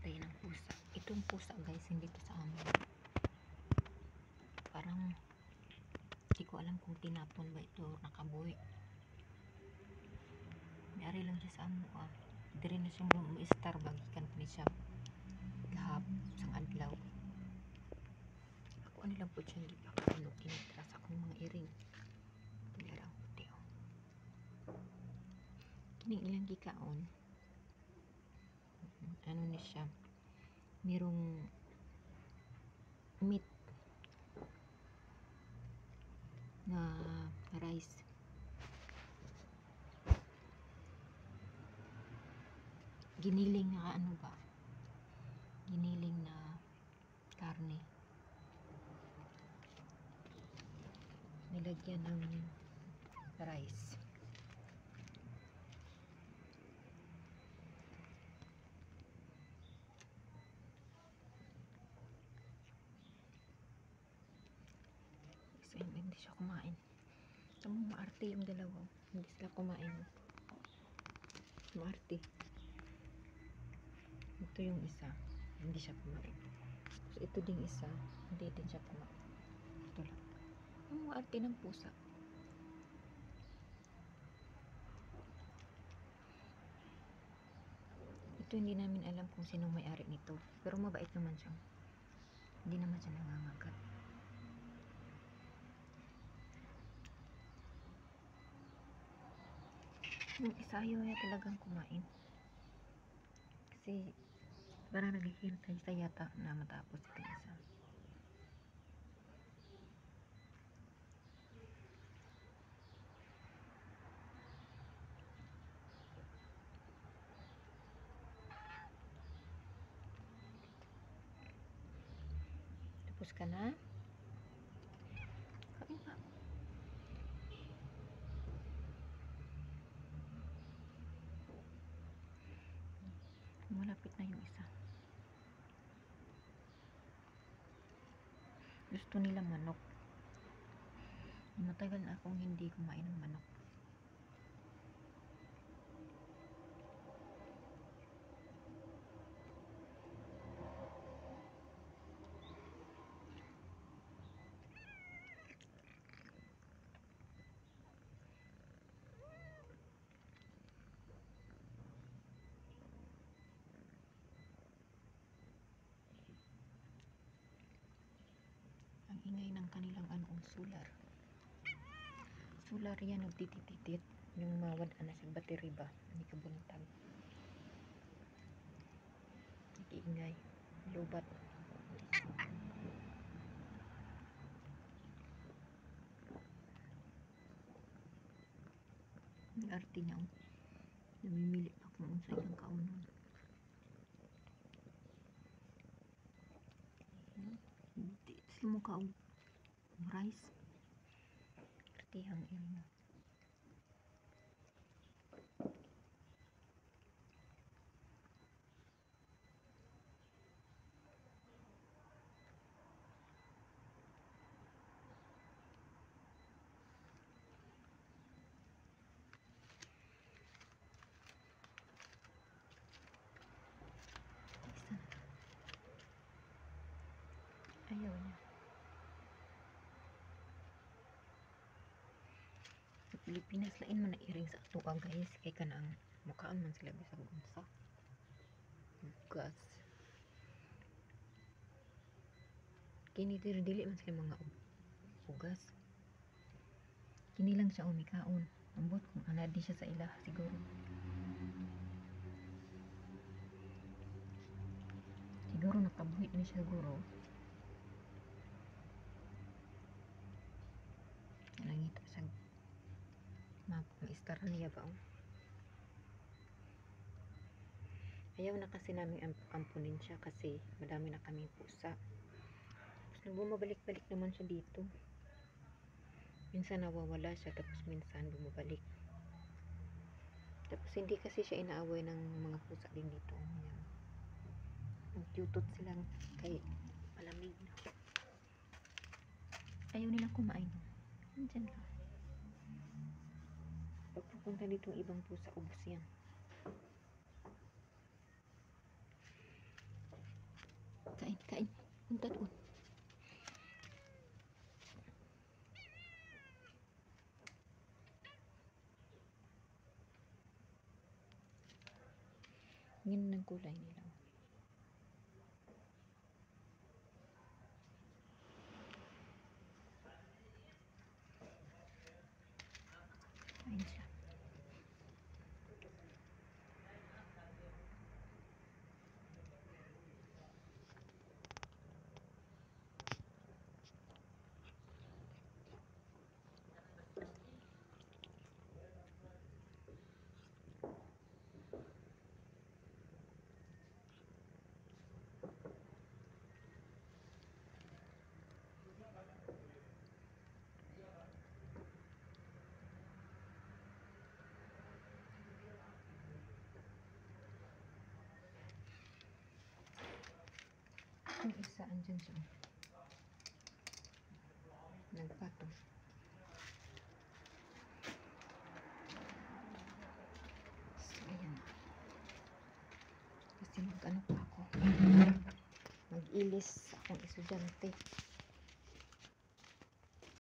bantay ng pusa. Itong pusa guys, hindi to sa amin. Parang hindi ko alam kung tinapon ba ito or nakabuhi. Mayari lang siya sa amo Diri na siya star bagikan pa ni siya gahap sang adlaw. Ako nilang po siya gipakano kinitra sa akong mga iring. Tilarang puti Kining ilang gikaon. Ano ni siya? Merong meat na rice. Giniling na ano ba? Giniling na karne. Nilagyan ng rice. So, hindi siya kumain. Tamang maarte yung dalawa. Hindi sila kumain. Maarte. Ito yung isa. Hindi siya kumain. So, ito ding isa. Hindi din siya kumain. Ito lang. Yung maarte ng pusa. Ito hindi namin alam kung sino may-ari nito. Pero mabait naman siya. Hindi naman siya nangangagat. Yung isa ayaw niya talagang kumain. Kasi parang naghihintay sa yata na matapos itong isa. Tapos ka na? Kain pa. Malapit na yung isa. Gusto nila manok. Matagal na akong hindi kumain ng manok. Ang ingay ng kanilang solar. Solar yan, nagtitititit. Yung mawad na sa battery ba? Hindi ka buntag. Nag-iingay. Lubat. Ang arte niya. Namimili pa kung unsa iyang kaunon. Hindi sila mo kaon. Rice. Artihang imo. Ayaw niya. Sa Pilipinas lain man na iring sa ato guys. Kay kanang mukaan man sila bisag unsa. Gas. Kini dili man sila mga ugas. Kini lang siya umikaon. Ambot kung ana di siya sa ila siguro. Siguro nakabuhit ni siya siguro. Nangita siya. Ma-star niya ba? Ayaw na kasi namin ampunin siya kasi madami na kaming pusa. Tapos bumabalik-balik naman siya dito. Minsan nawawala siya tapos minsan bumabalik. Tapos hindi kasi siya inaaway ng mga pusa din dito. Ayan. Nagtutot sila kay malamig na. Ayaw nilang kumain. Andyan lang. Pag pupunta dito ang ibang pusa, ubos yan. Kain. Punta doon. Yun ang kulay nila. Kain siya. Yung isa, andyan siya. Nagpatong. So, ayan. Kasi mag-ano pa ako. Mag-ilis akong estudyante.